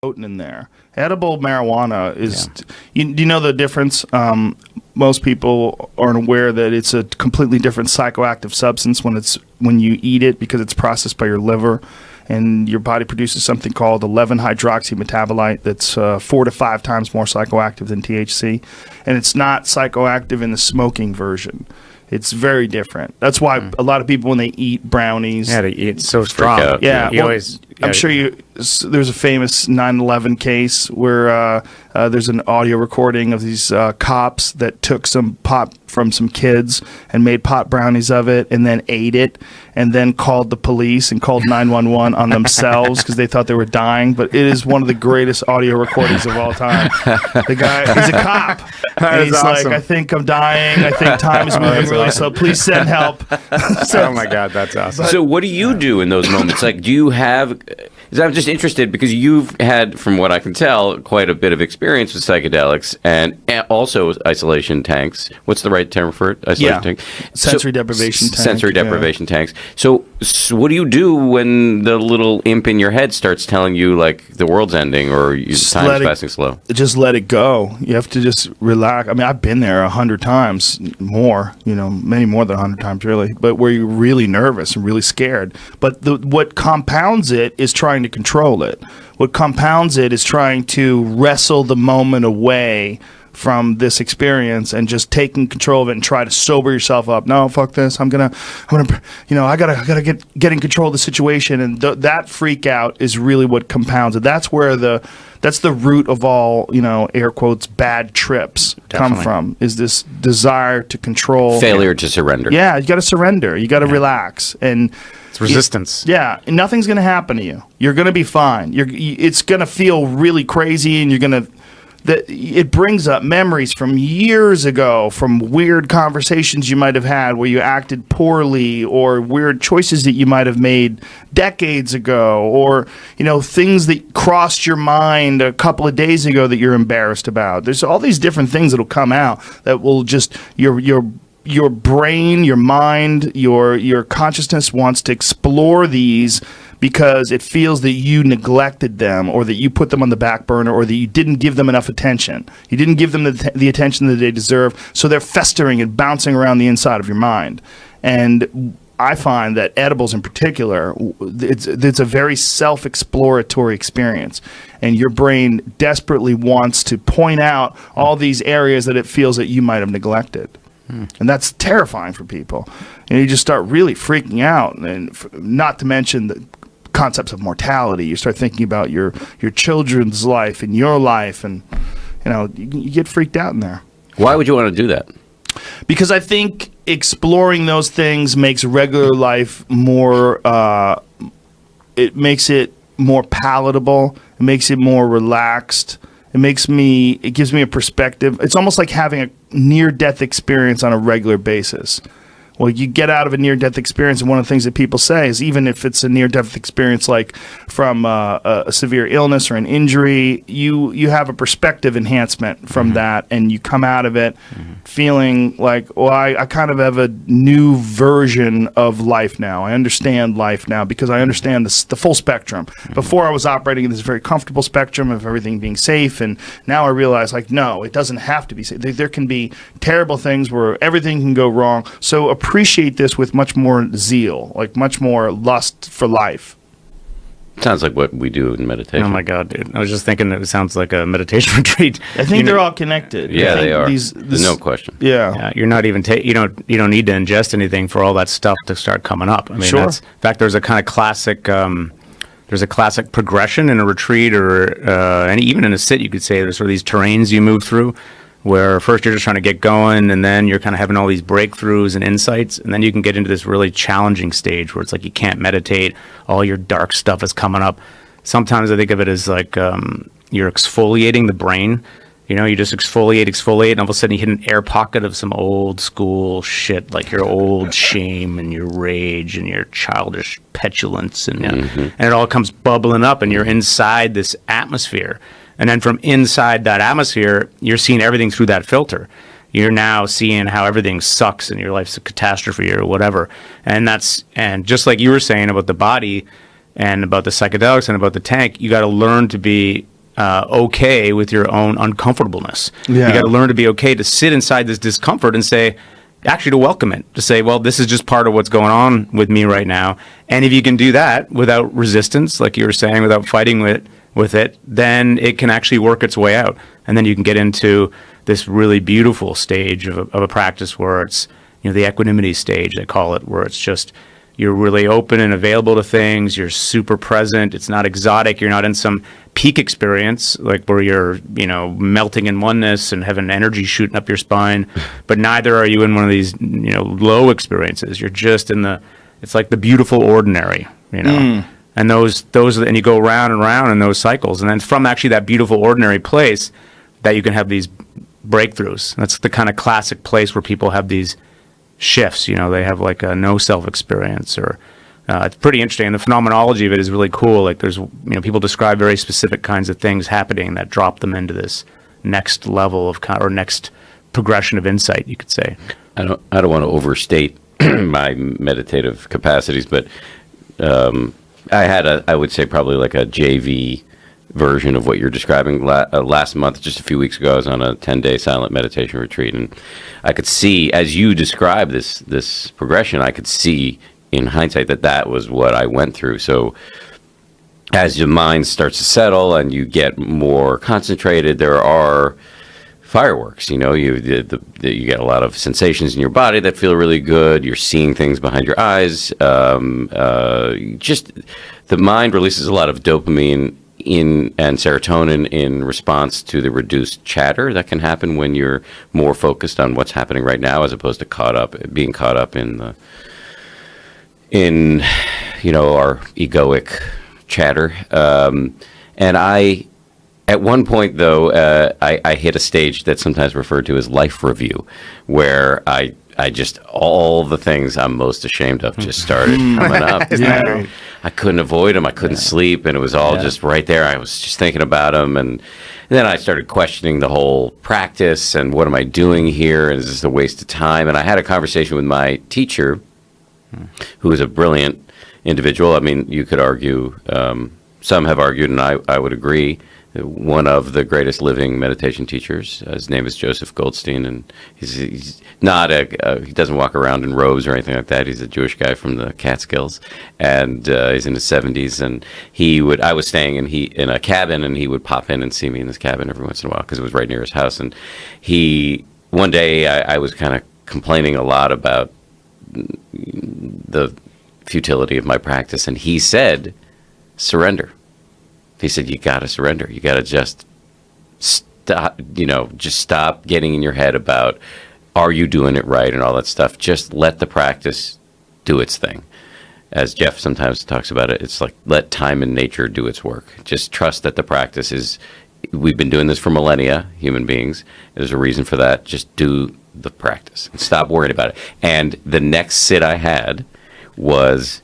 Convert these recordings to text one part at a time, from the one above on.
potent in there. Edible marijuana is. Do you know the difference? Most people aren't aware that it's a completely different psychoactive substance when you eat it, because it's processed by your liver, and your body produces something called 11-hydroxy metabolite that's 4 to 5 times more psychoactive than THC, and it's not psychoactive in the smoking version. It's very different. That's why a lot of people, when they eat brownies, they eat so strong. Yeah, I'm sure there's a famous 9/11 case where there's an audio recording of these cops that took some pot from some kids and made pot brownies of it, and then ate it, and then called the police and called 911 on themselves because they thought they were dying. But it is one of the greatest audio recordings of all time. The guy, he's a cop, and he's awesome. Like, I think I'm dying. I think time is moving really slow. Please send help. Oh my God, that's awesome. So what do you do in those moments? Like, do you have... I'm just interested because you've had, from what I can tell, quite a bit of experience with psychedelics and also isolation tanks. What's the right term for it? Isolation tank? Sensory deprivation tank. Sensory deprivation tanks. So what do you do when the little imp in your head starts telling you, like, the world's ending or time is passing slow? Just let it go. You have to just relax. I mean, I've been there 100 times more, many more than 100 times, really, but where you're really nervous and really scared. But what compounds it is trying to control it. What compounds it is trying to wrestle the moment away from this experience and just taking control of it and try to sober yourself up. No, fuck this. I gotta get in control of the situation. And that freak out is really what compounds it. That's where that's the root of all, air quotes, bad trips come from, is this desire to control. Failure to surrender. Yeah, you got to surrender. You got to relax. And it's resistance. And nothing's going to happen to you. You're going to be fine. It's going to feel really crazy, and it brings up memories from years ago, from weird conversations you might have had where you acted poorly, or weird choices that you might have made decades ago, or things that crossed your mind a couple of days ago that you're embarrassed about. There's all these different things that'll come out that will just your brain, your mind, your consciousness wants to explore these because it feels that you neglected them, or that you put them on the back burner, or that you didn't give them enough attention. You didn't give them the attention that they deserve, so they're festering and bouncing around the inside of your mind. And I find that edibles in particular, it's a very self-exploratory experience, and your brain desperately wants to point out all these areas that it feels that you might have neglected. And that's terrifying for people. And you just start really freaking out, and not to mention the concepts of mortality. You start thinking about your children's life and your life, and you get freaked out in there. Why would you want to do that? Because I think exploring those things makes regular life more it makes it more palatable, it makes it more relaxed. It gives me a perspective. It's almost like having a near-death experience on a regular basis. Well, you get out of a near-death experience, and one of the things that people say is, even if it's a near-death experience like from a severe illness or an injury, you have a perspective enhancement from that, and you come out of it feeling like, well, I kind of have a new version of life now. I understand life now because I understand the full spectrum. Before, I was operating in this very comfortable spectrum of everything being safe, and now I realize, like, no, it doesn't have to be safe. There can be terrible things where everything can go wrong. So appreciate this with much more zeal, like much more lust for life. Sounds like what we do in meditation. Oh my God, dude! I was just thinking it sounds like a meditation retreat. I think they're all connected. Yeah, they are. No question. Yeah, you're not even you don't need to ingest anything for all that stuff to start coming up. I mean, in fact, there's a kind of classic. There's a classic progression in a retreat, or and even in a sit, you could say there's sort of these terrains you move through, where first you're just trying to get going, and then you're kind of having all these breakthroughs and insights, and then you can get into this really challenging stage where it's like you can't meditate, all your dark stuff is coming up. Sometimes I think of it as like you're exfoliating the brain. You just exfoliate, and all of a sudden you hit an air pocket of some old school shit, like your old shame and your rage and your childish petulance, and it all comes bubbling up, and you're inside this atmosphere. And then from inside that atmosphere, you're seeing everything through that filter. You're now seeing how everything sucks and your life's a catastrophe or whatever. And just like you were saying about the body, and about the psychedelics and about the tank, you got to learn to be okay with your own uncomfortableness. Yeah. You got to learn to be okay to sit inside this discomfort and say, actually to welcome it, to say, well, this is just part of what's going on with me right now. And if you can do that without resistance, like you were saying, without fighting with it, then it can actually work its way out. And then you can get into this really beautiful stage of a practice where it's, the equanimity stage, they call it, where it's just, you're really open and available to things. You're super present. It's not exotic. You're not in some peak experience like where you're, melting in oneness and having energy shooting up your spine. But neither are you in one of these, low experiences. You're just it's like the beautiful ordinary, And those, and you go round and round in those cycles. And then from actually that beautiful ordinary place that you can have these breakthroughs. That's the kind of classic place where people have these shifts, they have like a no self experience, or it's pretty interesting. And the phenomenology of it is really cool. Like there's, people describe very specific kinds of things happening that drop them into this next level of or next progression of insight, you could say. I don't want to overstate my meditative capacities, but I had I would say probably like a JV version of what you're describing. Last month, just a few weeks ago, I was on a 10-day silent meditation retreat, and I could see, as you described this progression, I could see in hindsight that was what I went through. So as your mind starts to settle and you get more concentrated, there are fireworks. You get a lot of sensations in your body that feel really good. You're seeing things behind your eyes. Just the mind releases a lot of dopamine and serotonin in response to the reduced chatter that can happen when you're more focused on what's happening right now, as opposed to being caught up in our egoic chatter. And at one point though, I hit a stage that's sometimes referred to as life review, where I just, all the things I'm most ashamed of just started coming up. I couldn't avoid them. I couldn't sleep, and it was all just right there. I was just thinking about them, and then I started questioning the whole practice and what am I doing here? And is this a waste of time? And I had a conversation with my teacher, who is a brilliant individual. I mean, you could argue, some have argued, and I would agree, one of the greatest living meditation teachers. His name is Joseph Goldstein, and he's not he doesn't walk around in robes or anything like that. He's a Jewish guy from the Catskills, and he's in his 70s. And I was staying in a cabin, and he would pop in and see me in his cabin every once in a while because it was right near his house. And one day I was kind of complaining a lot about the futility of my practice, and he said, surrender. He said, you got to surrender. You got to just stop, just stop getting in your head about, are you doing it right and all that stuff. Just let the practice do its thing. As Jeff sometimes talks about it, it's like, let time and nature do its work. Just trust that the practice is, we've been doing this for millennia, human beings. There's a reason for that. Just do the practice and stop worrying about it. And the next sit I had was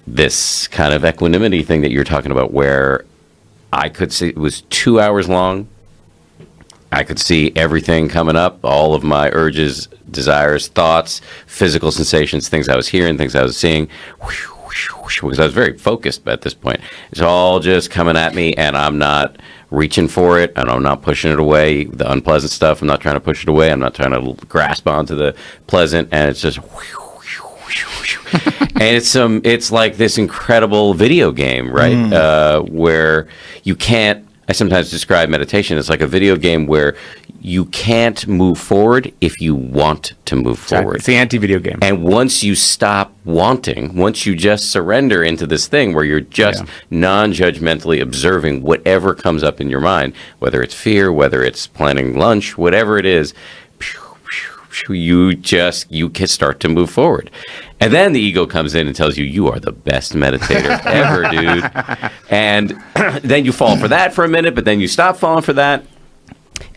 this kind of equanimity thing that you're talking about, where I could see, it was 2 hours long. I could see everything coming up, all of my urges, desires, thoughts, physical sensations, things I was hearing, things I was seeing, because I was very focused at this point. It's all just coming at me, and I'm not reaching for it, and I'm not pushing it away. The unpleasant stuff, I'm not trying to push it away. I'm not trying to grasp onto the pleasant, and it's just and it's like this incredible video game, right? Where you can't, I sometimes describe meditation as like a video game where you can't move forward if you want to move forward. It's the anti-video game. And once you stop wanting, once you just surrender into this thing where you're just non-judgmentally observing whatever comes up in your mind, whether it's fear, whether it's planning lunch, whatever it is, you can start to move forward. And then the ego comes in and tells you, you are the best meditator ever, dude. And then you fall for that for a minute, but then you stop falling for that.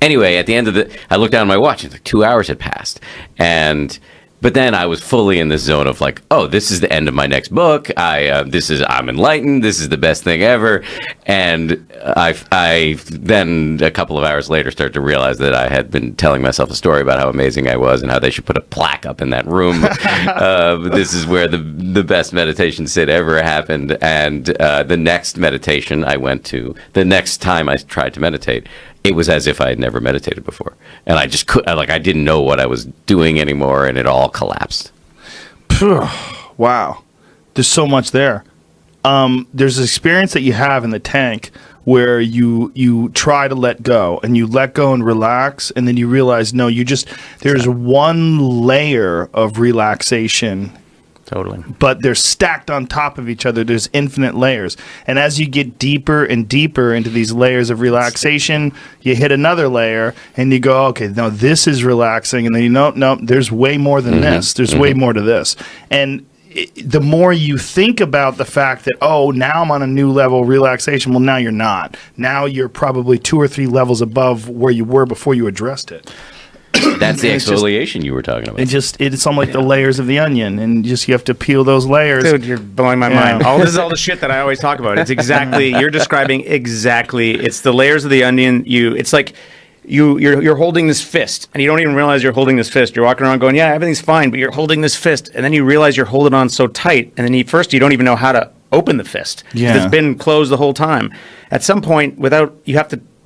Anyway, at the end of I looked down at my watch, and it's like 2 hours had passed. And But then I was fully in this zone of like, oh, this is the end of my next book. I'm enlightened. This is the best thing ever. And I then a couple of hours later started to realize that I had been telling myself a story about how amazing I was and how they should put a plaque up in that room. This is where the best meditation sit ever happened. And the next meditation I went to, the next time I tried to meditate, it was as if I had never meditated before. And I just I didn't know what I was doing anymore, and it all collapsed. Wow. There's so much there. There's an experience that you have in the tank where you try to let go, and you let go and relax, and then you realize, no, there's one layer of relaxation. Totally. But they're stacked on top of each other. There's infinite layers. And as you get deeper and deeper into these layers of relaxation, you hit another layer and you go, okay, no, this is relaxing. And then no, there's way more than this. There's way more to this. And the more you think about the fact that, oh, now I'm on a new level of relaxation, well, now you're not. Now you're probably 2 or 3 levels above where you were before you addressed it. That's the exfoliation you were talking about. It's almost like the layers of the onion, and you have to peel those layers. Dude, you're blowing my mind. This is all the shit that I always talk about. It's exactly, you're describing exactly, it's the layers of the onion. It's like you're holding this fist, and you don't even realize you're holding this fist. You're walking around going, yeah, everything's fine, but you're holding this fist, and then you realize you're holding on so tight, and then you don't even know how to open the fist. Yeah. It's been closed the whole time. At some point,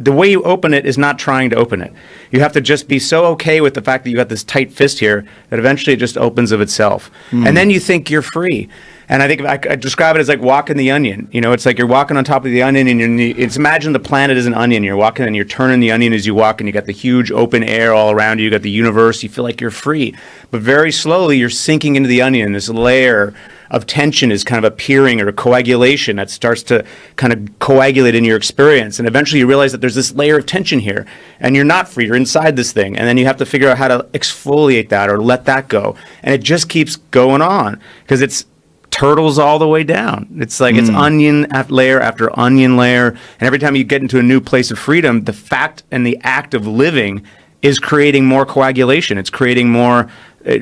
the way you open it is not trying to open it. You have to just be so okay with the fact that you got this tight fist here that eventually it just opens of itself. And then you think you're free. And I think I describe it as like walking the onion. It's like you're walking on top of the onion, and imagine the planet is an onion. You're walking and you're turning the onion as you walk, and you got the huge open air all around you. You got the universe. You feel like you're free. But very slowly you're sinking into the onion. This layer of tension is kind of appearing, or coagulation that starts to kind of coagulate in your experience. And eventually you realize that there's this layer of tension here, and you're not free. You're inside this thing. And then you have to figure out how to exfoliate that or let that go. And it just keeps going on because it's turtles all the way down. It's like it's onion layer after onion layer. And every time you get into a new place of freedom, the fact and the act of living is creating more coagulation. It's creating more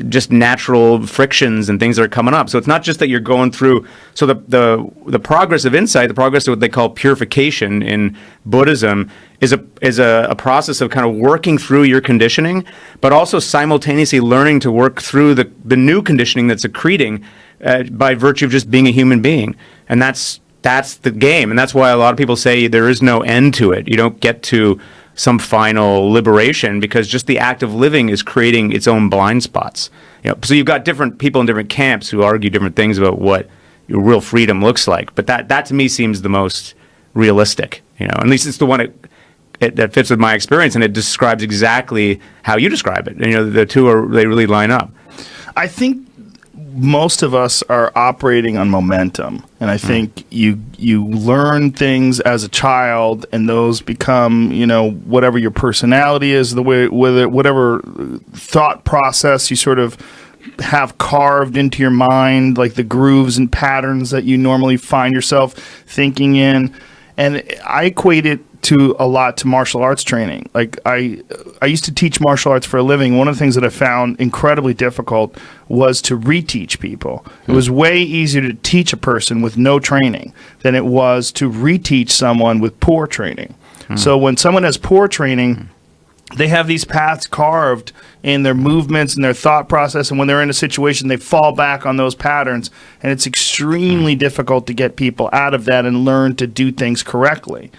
just natural frictions and things that are coming up. So it's not just that you're going through. So the progress of insight, the progress of what they call purification in Buddhism, is a process of kind of working through your conditioning, but also simultaneously learning to work through the new conditioning that's accreting by virtue of just being a human being. And that's the game. And that's why a lot of people say there is no end to it. You don't get to some final liberation, because just the act of living is creating its own blind spots. So you've got different people in different camps who argue different things about what your real freedom looks like. But that to me seems the most realistic. At least it's the one that fits with my experience, and it describes exactly how you describe it. And the two they really line up. I think most of us are operating on momentum, and I think you learn things as a child, and those become whatever your personality is, the way whatever thought process you sort of have carved into your mind, like the grooves and patterns that you normally find yourself thinking in. And I equate it to a lot to martial arts training. Like I used to teach martial arts for a living. One of the things that I found incredibly difficult was to reteach people. It was way easier to teach a person with no training than it was to reteach someone with poor training. So when someone has poor training, they have these paths carved in their movements and their thought process, and when they're in a situation, they fall back on those patterns, and it's extremely difficult to get people out of that and learn to do things correctly.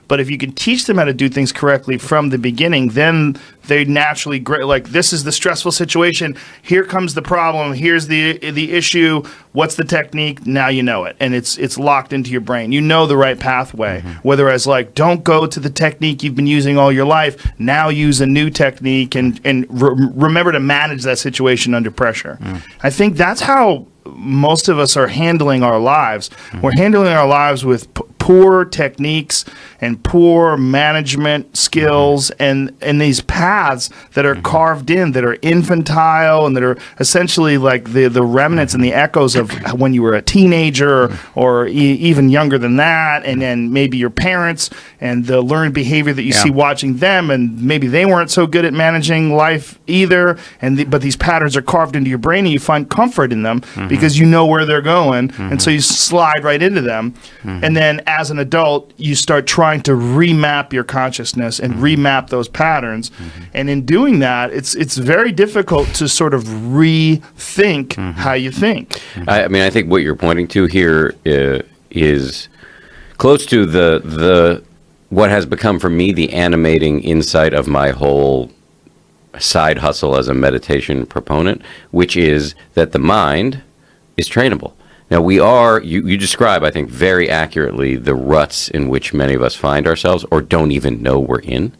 But if you can teach them how to do things correctly from the beginning, then they naturally, like, this is the stressful situation, here comes the problem, here's the issue, what's the technique, now you know it, and it's locked into your brain. You know the right pathway, whereas like, don't go to the technique you've been using all your life, now use a new technique and remember to manage that situation under pressure. I think that's how most of us are handling our lives. We're handling our lives with poor techniques and poor management skills, and these paths that are carved in, that are infantile, and that are essentially like the remnants and the echoes of when you were a teenager, or even younger than that, and then maybe your parents and the learned behavior that you see watching them, and maybe they weren't so good at managing life either, but these patterns are carved into your brain, and you find comfort in them because you know where they're going, and so you slide right into them. And then as an adult, you start trying to remap your consciousness and remap those patterns. And in doing that, it's very difficult to sort of rethink how you think. I mean, I think what you're pointing to here is close to the what has become for me the animating insight of my whole side hustle as a meditation proponent, which is that the mind is trainable. Now, you describe, I think, very accurately the ruts in which many of us find ourselves or don't even know we're in.